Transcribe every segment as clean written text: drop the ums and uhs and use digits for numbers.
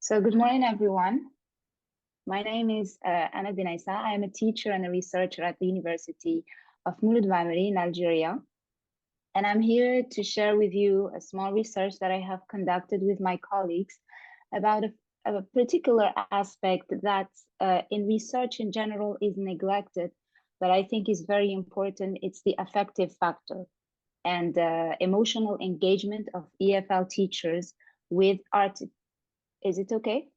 So good morning, everyone. My name is Benaissa. I am a teacher and a researcher at the University of Mouloud Vamri in Algeria. And I'm here to share with you a small research that I have conducted with my colleagues about a particular aspect that in research in general is neglected, but I think is very important. It's the affective factor and emotional engagement of EFL teachers with art. Is it okay?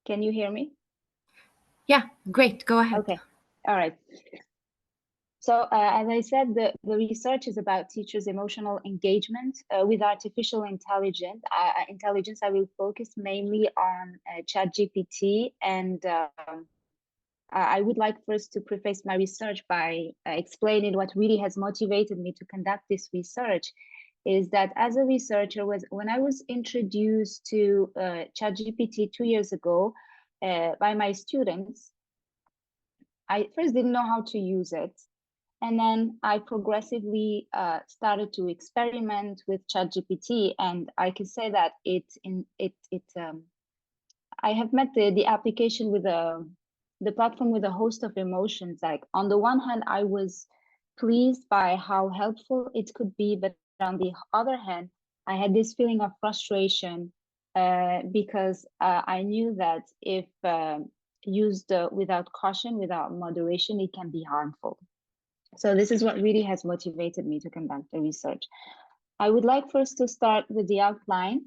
Can you hear me? Yeah, great. Go ahead. Okay. All right. So as I said, the research is about teachers' emotional engagement with artificial intelligence. I will focus mainly on ChatGPT, and I would like first to preface my research by explaining what really has motivated me to conduct this research. Is that as a researcher, when I was introduced to ChatGPT 2 years ago by my students, I first didn't know how to use it. And then I progressively started to experiment with ChatGPT, and I can say that I have met the application with the platform with a host of emotions. Like on the one hand, I was pleased by how helpful it could be, but on the other hand, I had this feeling of frustration because I knew that if used without caution, without moderation, it can be harmful. So this is what really has motivated me to conduct the research. I would like first to start with the outline.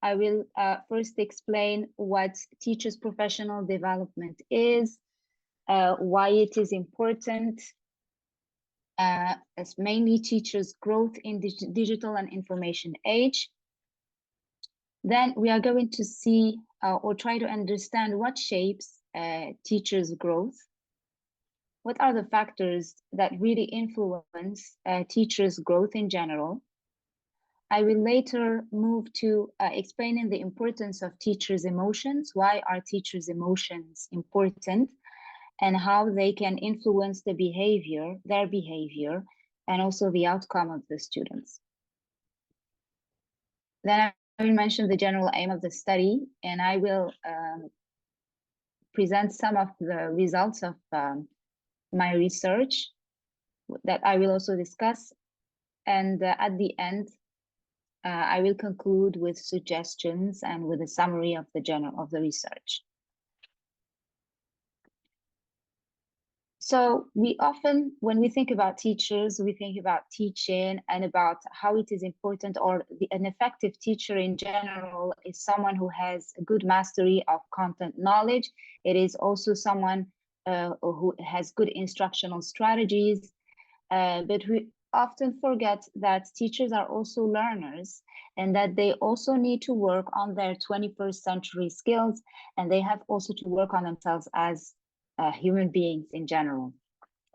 I will first explain what teachers' professional development is, why it is important, as mainly teachers' growth in the digital and information age. Then we are going to see or try to understand what shapes teachers' growth. What are the factors that really influence teachers' growth in general? I will later move to explaining the importance of teachers' emotions. Why are teachers' emotions important, and how they can influence their behavior, and also the outcome of the students. Then I will mention the general aim of the study, and I will present some of the results of my research that I will also discuss. And at the end, I will conclude with suggestions and with a summary of the research. So we often, when we think about teachers, we think about teaching and about how it is important, or an effective teacher in general is someone who has a good mastery of content knowledge. It is also someone who has good instructional strategies, but we often forget that teachers are also learners, and that they also need to work on their 21st century skills, and they have also to work on themselves as human beings in general.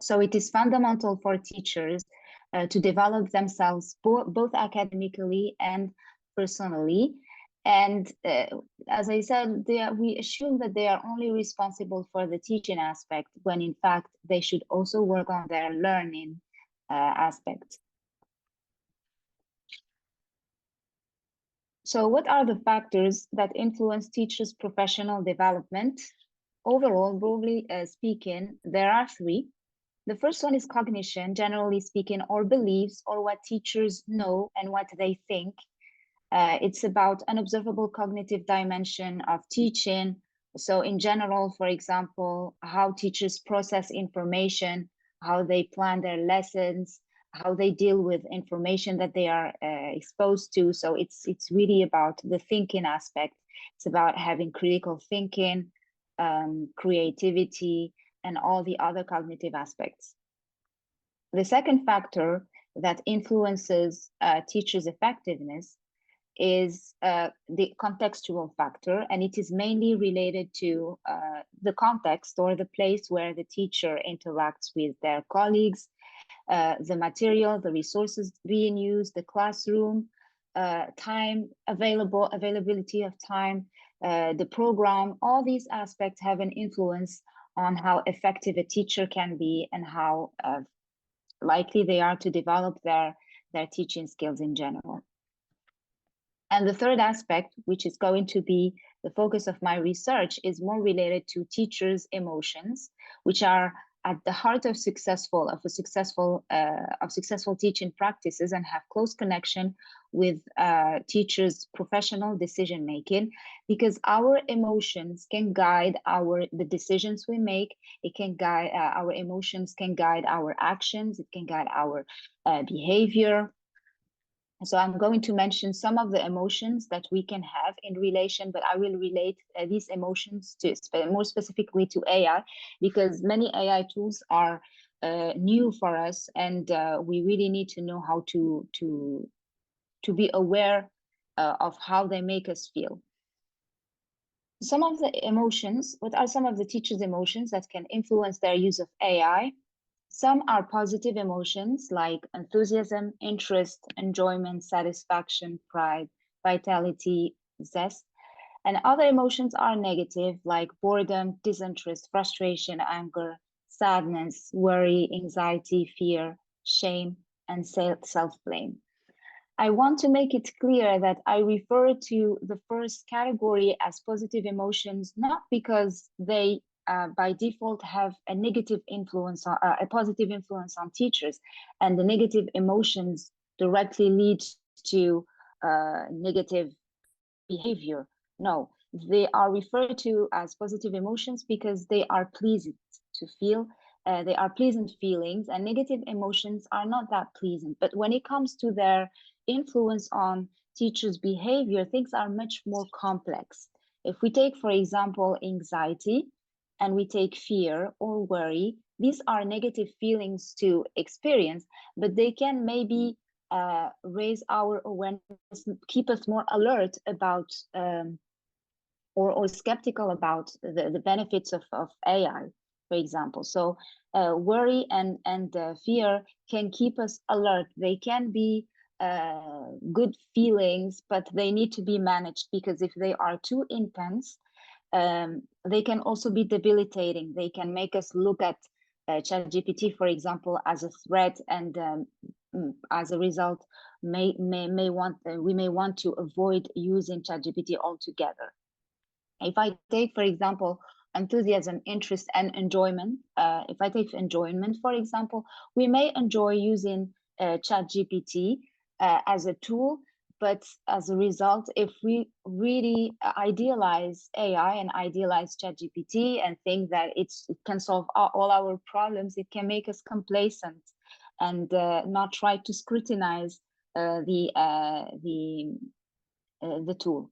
So it is fundamental for teachers to develop themselves both academically and personally. And as I said, we assume that they are only responsible for the teaching aspect, when in fact they should also work on their learning aspect. So what are the factors that influence teachers' professional development? Overall, broadly speaking, there are three. The first one is cognition, generally speaking, or beliefs, or what teachers know and what they think. It's about an observable cognitive dimension of teaching. So in general, for example, how teachers process information, how they plan their lessons, how they deal with information that they are exposed to. So it's really about the thinking aspect. It's about having critical thinking, creativity, and all the other cognitive aspects. The second factor that influences teachers' effectiveness is the contextual factor, and it is mainly related to the context or the place where the teacher interacts with their colleagues, the material, the resources being used, the classroom, time availability of time, the program. All these aspects have an influence on how effective a teacher can be and how likely they are to develop their teaching skills in general. And the third aspect, which is going to be the focus of my research, is more related to teachers' emotions, which are at the heart of successful teaching practices and have close connection with teachers' professional decision making, because our emotions can guide the decisions we make. It can guide our emotions can guide our actions. It can guide our behavior. So I'm going to mention some of the emotions that we can have in relation, but I will relate these emotions to more specifically to AI, because many AI tools are new for us, and we really need to know how to be aware of how they make us feel. Some of the emotions, what are some of the teachers' emotions that can influence their use of AI? Some are positive emotions like enthusiasm, interest, enjoyment, satisfaction, pride, vitality, zest. And other emotions are negative like boredom, disinterest, frustration, anger, sadness, worry, anxiety, fear, shame, and self-blame. I want to make it clear that I refer to the first category as positive emotions, not because they by default have a negative influence, a positive influence on teachers, and the negative emotions directly lead to negative behavior. No, they are referred to as positive emotions because they are pleasant to feel. They are pleasant feelings, and negative emotions are not that pleasant. But when it comes to their influence on teachers' behavior, things are much more complex. If we take, for example, anxiety, and we take fear or worry, these are negative feelings to experience, but they can maybe raise our awareness, keep us more alert about or skeptical about the benefits of AI, for example. So worry and fear can keep us alert. They can be good feelings, but they need to be managed, because if they are too intense, they can also be debilitating. They can make us look at ChatGPT, for example, as a threat, and as a result, we may want to avoid using ChatGPT altogether. If I take, for example, enthusiasm, interest, and enjoyment, if I take enjoyment, for example, we may enjoy using ChatGPT as a tool, but as a result, if we really idealize AI and idealize ChatGPT and think that it can solve all our problems, it can make us complacent and not try to scrutinize the tool.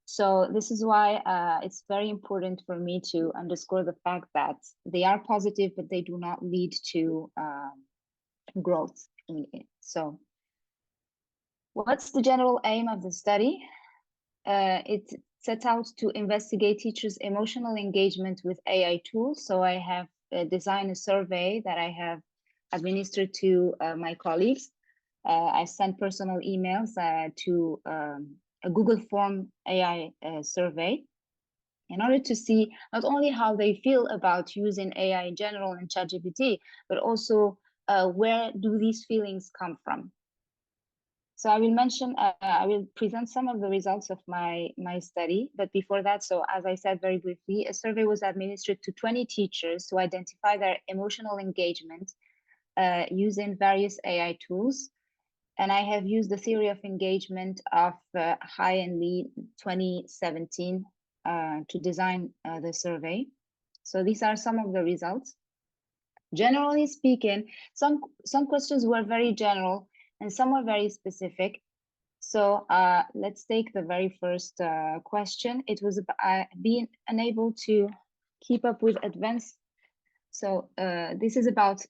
So this is why it's very important for me to underscore the fact that they are positive, but they do not lead to growth in it. So what's the general aim of the study? It sets out to investigate teachers' emotional engagement with AI tools. So I have designed a survey that I have administered to my colleagues. I sent personal emails to a Google form AI survey in order to see not only how they feel about using AI in general and ChatGPT, but also where do these feelings come from. So I will present some of the results of my study. But before that, so as I said very briefly, a survey was administered to 20 teachers to identify their emotional engagement using various AI tools. And I have used the theory of engagement of Hai and Lee 2017 to design the survey. So these are some of the results. Generally speaking, some questions were very general and some were very specific. So let's take the very first question. It was being unable to keep up with advanced. So this is about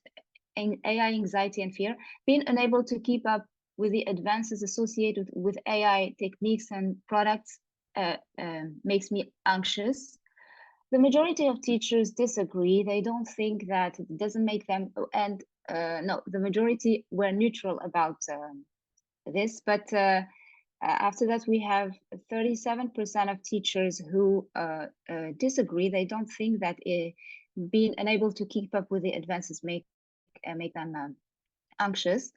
AI anxiety and fear. Being unable to keep up with the advances associated with AI techniques and products makes me anxious. The majority of teachers disagree. They don't think that it doesn't make them, and no, the majority were neutral about this, but after that, we have 37% of teachers who disagree. They don't think that being unable to keep up with the advances make them anxious,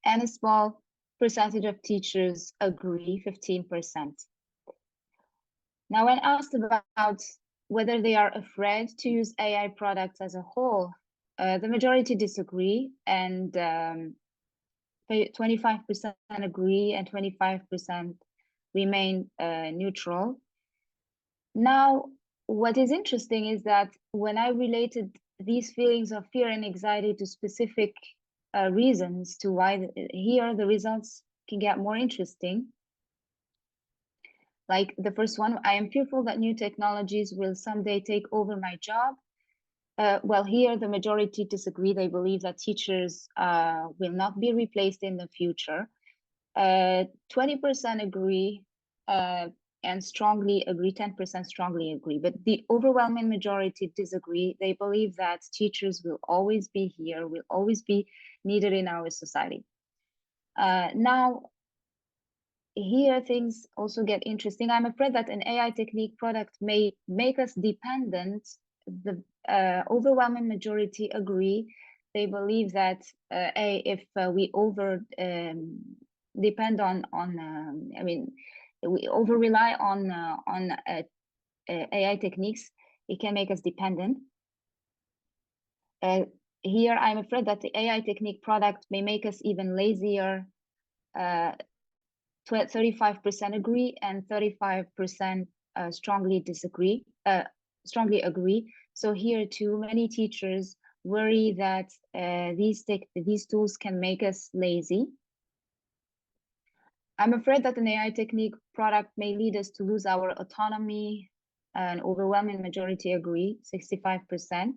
and a small percentage of teachers agree, 15%. Now, when asked about whether they are afraid to use AI products as a whole, the majority disagree, and 25% agree and 25% remain neutral. Now, what is interesting is that when I related these feelings of fear and anxiety to specific reasons to why here the results can get more interesting. Like the first one, I am fearful that new technologies will someday take over my job. Well, here the majority disagree. They believe that teachers will not be replaced in the future. 20% agree and strongly agree, 10% strongly agree. But the overwhelming majority disagree. They believe that teachers will always be here, will always be needed in our society. Now, here things also get interesting. I'm afraid that an AI technique product may make us dependent. The overwhelming majority agree. They believe that if we depend on I mean, we over rely on AI techniques, it can make us dependent. Here, I'm afraid that the AI technique product may make us even lazier. 35% agree and 35% strongly disagree, strongly agree. So here too, many teachers worry that these tools can make us lazy. I'm afraid that an AI technique product may lead us to lose our autonomy. An overwhelming majority agree, 65%,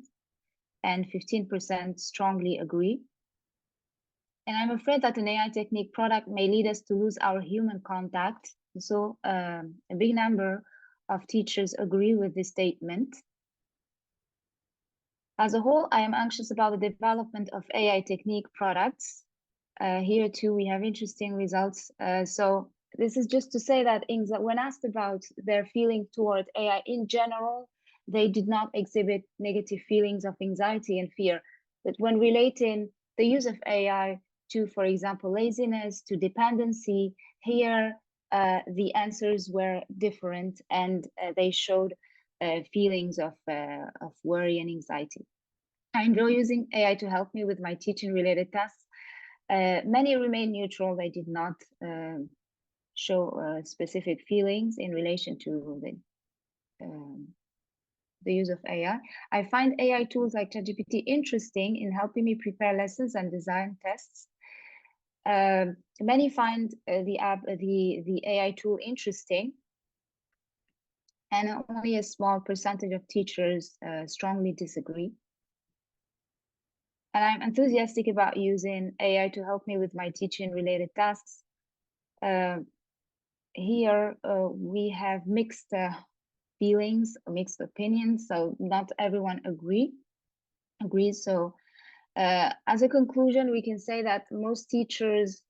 and 15% strongly agree. And I'm afraid that an AI technique product may lead us to lose our human contact. So a big number of teachers agree with this statement. As a whole, I am anxious about the development of AI technique products. Here too, we have interesting results. So this is just to say that when asked about their feeling toward AI in general, they did not exhibit negative feelings of anxiety and fear. But when relating the use of AI to, for example, laziness, to dependency, here the answers were different, and they showed feelings of worry and anxiety. I enjoy using AI to help me with my teaching-related tasks. Many remain neutral. They did not show specific feelings in relation to the use of AI. I find AI tools like ChatGPT interesting in helping me prepare lessons and design tests. Many find the AI tool interesting, and only a small percentage of teachers strongly disagree. And I'm enthusiastic about using AI to help me with my teaching-related tasks. Here we have mixed feelings, mixed opinions, so not everyone agrees. So as a conclusion, we can say that most teachers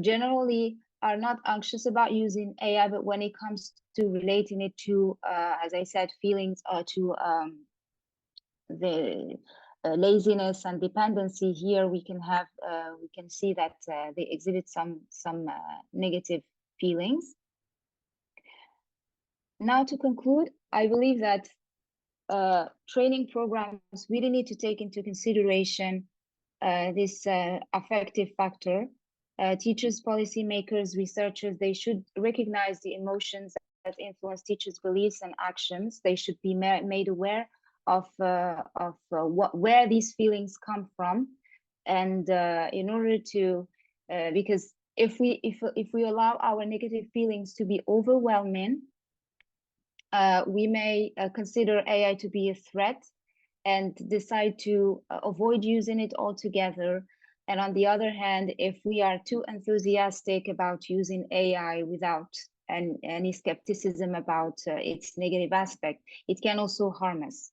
generally are not anxious about using AI, but when it comes to relating it to, as I said, feelings or to the laziness and dependency, here we can see that they exhibit some negative feelings. Now, to conclude, I believe that training programs really need to take into consideration this affective factor. Teachers, policymakers, researchers, they should recognize the emotions that influence teachers' beliefs and actions. They should be made aware of where these feelings come from, and in order to, because if we allow our negative feelings to be overwhelming, we may consider AI to be a threat and decide to avoid using it altogether. And on the other hand, if we are too enthusiastic about using AI without any skepticism about its negative aspect, it can also harm us.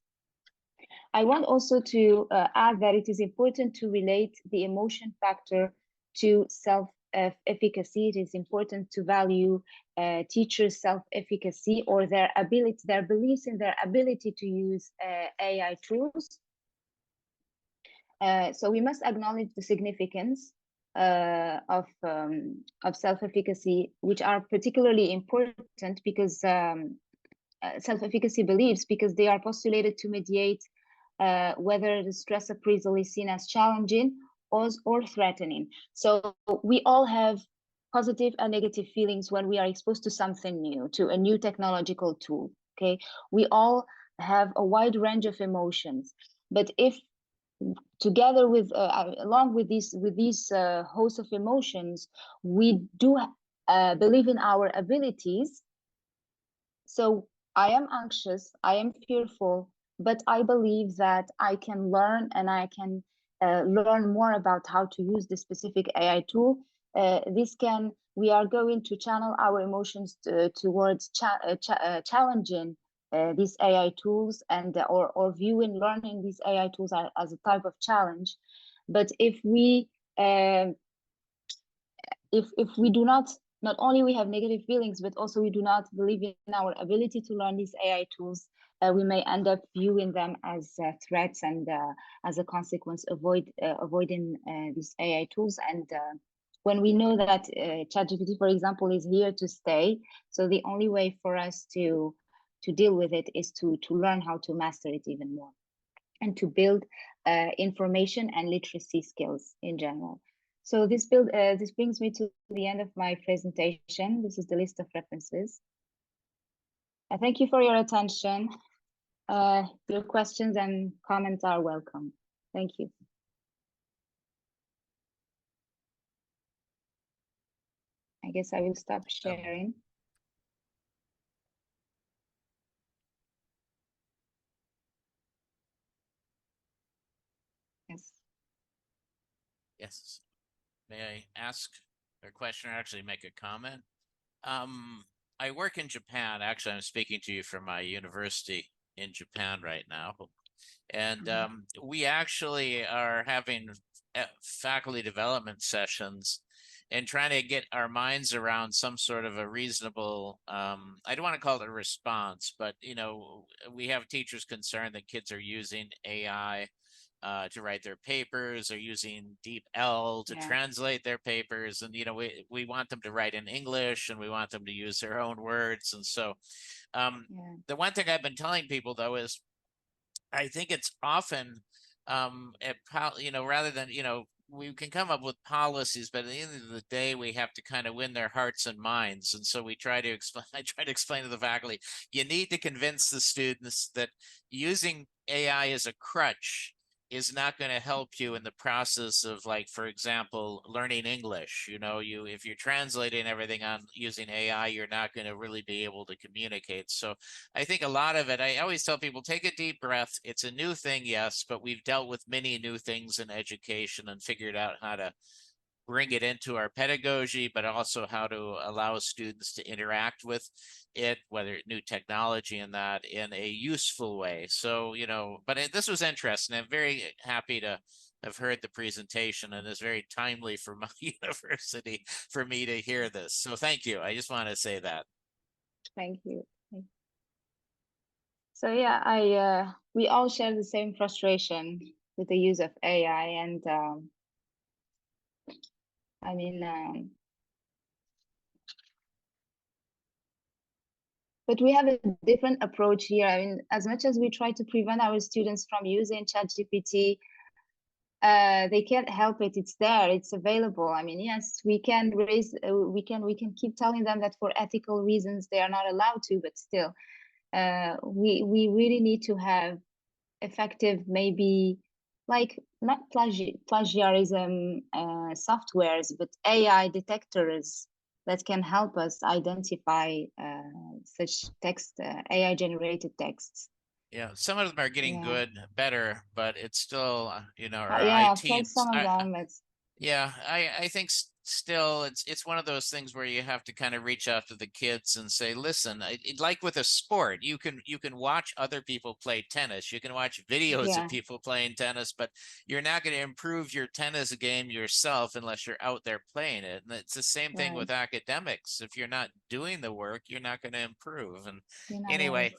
I want also to add that it is important to relate the emotion factor to self-efficacy. It is important to value teachers' self-efficacy or their beliefs in their ability to use AI tools. So we must acknowledge the significance of self-efficacy, which are particularly important because self-efficacy beliefs, because they are postulated to mediate whether the stress appraisal is seen as challenging or threatening. So we all have positive and negative feelings when we are exposed to something new, to a new technological tool. Okay, we all have a wide range of emotions, but if together with along with these host of emotions, we do believe in our abilities. So I am anxious, I am fearful, but I believe that I can learn, and I can learn more about how to use this specific AI tool. We are going to channel our emotions towards challenging these AI tools, and or viewing learning these AI tools as a type of challenge. But if we do not only we have negative feelings, but also we do not believe in our ability to learn these AI tools, we may end up viewing them as threats, and as a consequence avoiding these AI tools. And when we know that ChatGPT, for example, is here to stay, so the only way for us to deal with it is to learn how to master it even more, and to build information and literacy skills in general. So this brings me to the end of my presentation. This is the list of references. I thank you for your attention. Your questions and comments are welcome. Thank you. I guess I will stop sharing. Yes. Yes. May I ask a question, or actually make a comment? I work in Japan. Actually, I'm speaking to you from my university in Japan right now. And we actually are having faculty development sessions and trying to get our minds around some sort of a reasonable, I don't want to call it a response, but, you know, we have teachers concerned that kids are using AI to write their papers, or using DeepL to translate their papers. And, you know, we want them to write in English, and we want them to use their own words. And so the one thing I've been telling people, though, is I think it's often, you know, rather than, you know, we can come up with policies, but at the end of the day, we have to kind of win their hearts and minds. And so we try to explain, I try to explain to the faculty, you need to convince the students that using AI as a crutch is not going to help you in the process of, like, for example, learning English. You know, if you're translating everything on using AI, you're not going to really be able to communicate. So I think a lot of it, I always tell people, take a deep breath. It's a new thing, yes, but we've dealt with many new things in education and figured out how to bring it into our pedagogy, but also how to allow students to interact with it, whether new technology and that, in a useful way. So, you know, but this was interesting. I'm very happy to have heard the presentation, and it's very timely for my university for me to hear this. So thank you. I just want to say that. Thank you. So yeah, we all share the same frustration with the use of AI, and I mean, but we have a different approach here. I mean, as much as we try to prevent our students from using ChatGPT, they can't help it. It's there. It's available. I mean, yes, we can we can keep telling them that for ethical reasons they are not allowed to, but still, we really need to have effective, maybe like not plagiarism softwares, but AI detectors that can help us identify such text, AI generated texts. Yeah, some of them are getting better, but it's still, you know, our yeah, IT. I've tried some of them. Yeah, I think still it's one of those things where you have to kind of reach out to the kids and say, listen, like with a sport, you can watch other people play tennis, you can watch videos of people playing tennis, but you're not going to improve your tennis game yourself unless you're out there playing it. And it's the same thing with academics. If you're not doing the work, you're not going to improve. And anyway,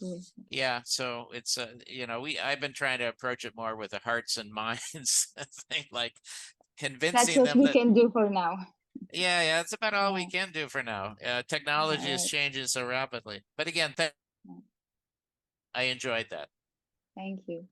yeah, so it's you know, I've been trying to approach it more with the hearts and minds thing, like That's convincing what them we that, can do for now. yeah, that's about all we Yeah. can do for now. Technology is Right. changing so rapidly. But again, I enjoyed that. Thank you.